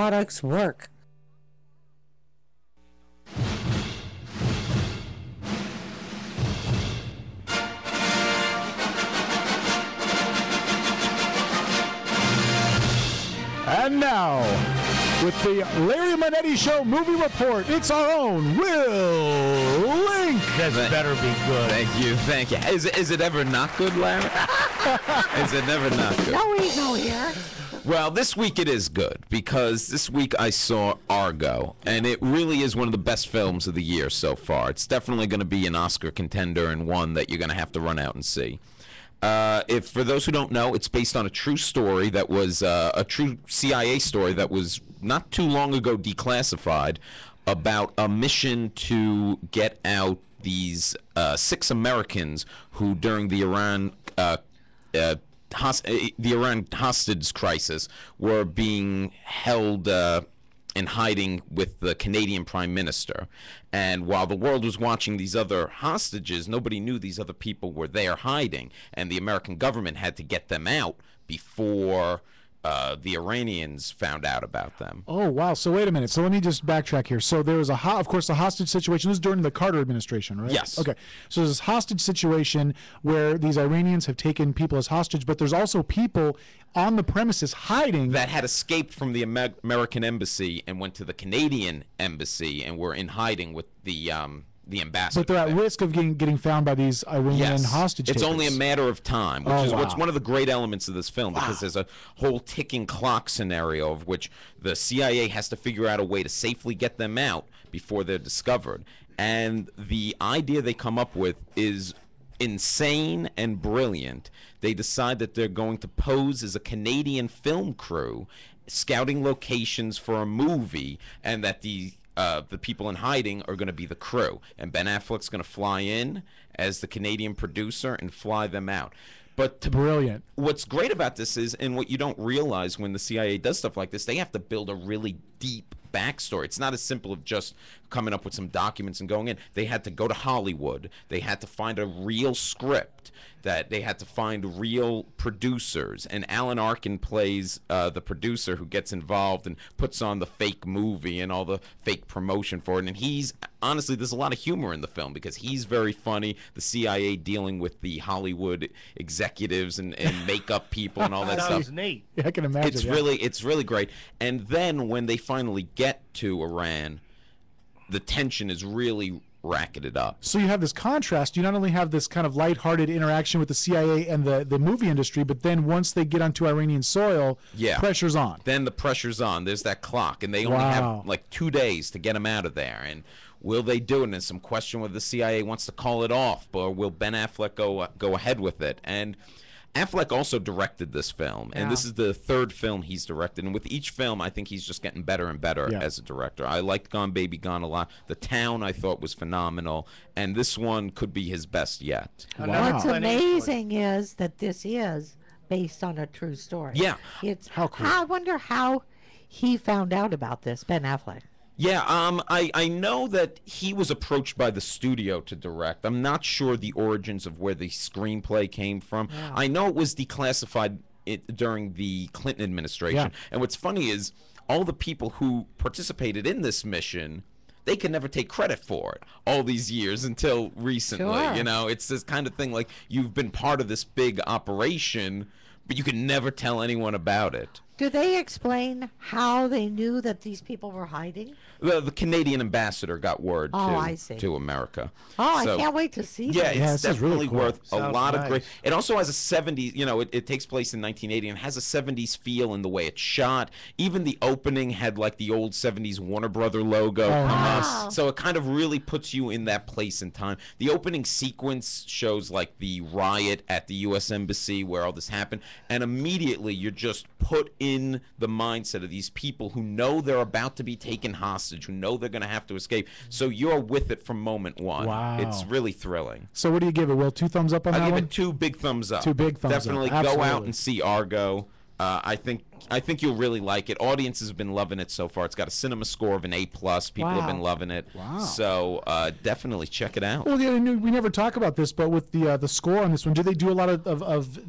products work. And now, with the Larry Manetti Show movie report, it's our own Will Link. This better be good. Thank you. Is it ever not good, Larry? Is it never not good? No ego here. Well, this week it is good, because this week I saw Argo, and it really is one of the best films of the year so far. It's definitely going to be an Oscar contender and one that you're going to have to run out and see. If for those who don't know, it's based on a true story that was a true CIA story that was not too long ago declassified, about a mission to get out these 6 Americans who, during the Iran hostage crisis, were being held in hiding with the Canadian Prime Minister. And while the world was watching these other hostages, nobody knew these other people were there hiding, and the American government had to get them out before the Iranians found out about them. Oh, wow. So wait a minute. So let me just backtrack here. So there was, of course, a hostage situation. This was during the Carter administration, right? Yes. Okay. So there's this hostage situation where these Iranians have taken people as hostage, but there's also people on the premises hiding. That had escaped from the American embassy and went to the Canadian embassy and were in hiding with the ambassador. But they're at risk of getting found by these Iranian hostage takers. It's only a matter of time, which is what's one of the great elements of this film, because there's a whole ticking clock scenario of which the CIA has to figure out a way to safely get them out before they're discovered. And the idea they come up with is insane and brilliant. They decide that they're going to pose as a Canadian film crew scouting locations for a movie, and that the people in hiding are going to be the crew, and Ben Affleck's going to fly in as the Canadian producer and fly them out. But brilliant. What's great about this is, and what you don't realize when the CIA does stuff like this, they have to build a really deep backstory. It's not as simple of just coming up with some documents and going in. They had to go to Hollywood. They had to find a real script. That they had to find real producers, and Alan Arkin plays the producer who gets involved and puts on the fake movie and all the fake promotion for it. And he's honestly, there's a lot of humor in the film because he's very funny. The CIA dealing with the Hollywood executives and makeup people and all that stuff. Sounds neat. Yeah, I can imagine. It's really great. And then when they finally get to Iran, the tension is really racketed up. So you have this contrast. You not only have this kind of lighthearted interaction with the CIA and the movie industry, but then once they get onto Iranian soil, pressure's on. Then the pressure's on. There's that clock, and they only have like 2 days to get them out of there. And will they do it? And there's some question whether the CIA wants to call it off, or will Ben Affleck go ahead with it? And Affleck also directed this film, and this is the 3rd film he's directed. And with each film, I think he's just getting better and better as a director. I liked Gone Baby Gone a lot. The Town, I thought, was phenomenal, and this one could be his best yet. Wow. What's amazing is that this is based on a true story. Yeah. It's how cool. I wonder how he found out about this, Ben Affleck. Yeah, I know that he was approached by the studio to direct. I'm not sure the origins of where the screenplay came from. Yeah. I know it was declassified during the Clinton administration. Yeah. And what's funny is all the people who participated in this mission, they could never take credit for it all these years until recently. Sure. You know, it's this kind of thing like you've been part of this big operation, but you can never tell anyone about it. Do they explain how they knew that these people were hiding? The Canadian ambassador got word to America. Oh, so, I can't wait to see that. Yeah, it's definitely really cool. worth Sounds a lot nice. of great. It also has a 70s, you know, it takes place in 1980 and has a 70s feel in the way it's shot. Even the opening had like the old 70s Warner Brother logo come up. So it kind of really puts you in that place and time. The opening sequence shows like the riot at the U.S. Embassy where all this happened, and immediately you're just put in the mindset of these people who know they're about to be taken hostage, who know they're going to have to escape. So you're with it from moment one. Wow. It's really thrilling. So what do you give it, Will? 2 thumbs up on that one? I give it 2 big thumbs up. 2 big thumbs Definitely up. go out and see Argo. I think you'll really like it. Audiences have been loving it so far. It's got a cinema score of an A+. People have been loving it. Wow. So definitely check it out. Well, yeah, we never talk about this, but with the score on this one, do they do a lot of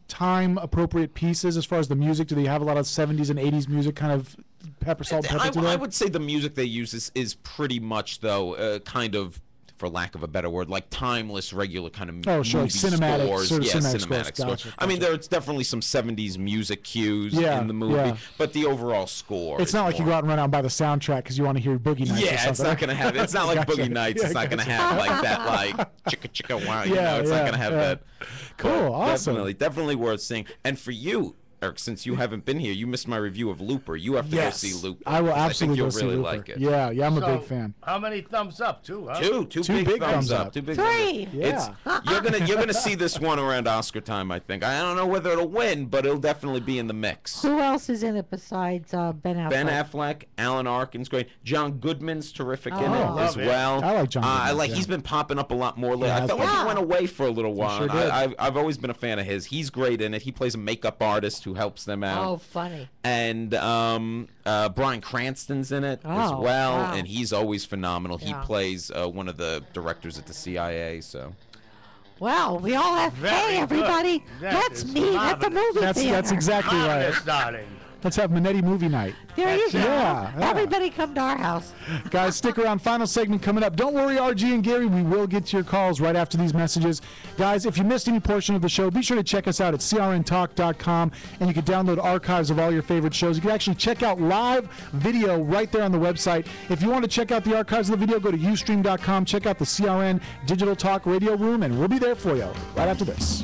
time appropriate pieces as far as the music? Do they have a lot of 70s and 80s music kind of pepper salt pepper to that? I would say the music they use is pretty much, though, kind of, for lack of a better word, like timeless, regular kind of movie cinematic, scores. Sort of cinematic scores. Gotcha. I mean, there's definitely some 70s music cues in the movie, but the overall score. It's not like you go out and run out and buy the soundtrack because you want to hear Boogie Nights. Yeah, it's not going to have. It's not like Boogie Nights. It's not going to have like that, like chicka chicka wow. You know, it's not going to have that. Cool, awesome. Definitely worth seeing. And for you, Eric, since you haven't been here, you missed my review of Looper. You have to go see Looper. I will absolutely I go think you'll see really Looper. like it. Yeah, I'm a big fan. How many thumbs up? Two, huh? Two big thumbs up. Two big Three. Thumbs up. You're gonna see this one around Oscar time, I think. I don't know whether it'll win, but it'll definitely be in the mix. Who else is in it besides Ben Affleck? Ben Affleck, Alan Arkin's great. John Goodman's terrific in it as it. well. I like John Goodman. He's been popping up a lot more lately. I felt like he went away for a little while. Sure did. I've always been a fan of his. He's great in it. He plays a makeup artist who helps them out. Oh, funny. And Bryan Cranston's in it as well, and he's always phenomenal. He plays one of the directors at the CIA. So, well, we all have. Hey, everybody, let's meet at the movie theater. That's exactly right. Starting. Let's have Manetti movie night. There you go. Yeah. Everybody come to our house. Guys, stick around. Final segment coming up. Don't worry, RG and Gary. We will get to your calls right after these messages. Guys, if you missed any portion of the show, be sure to check us out at crntalk.com, and you can download archives of all your favorite shows. You can actually check out live video right there on the website. If you want to check out the archives of the video, go to ustream.com. Check out the CRN Digital Talk Radio Room, and we'll be there for you right after this.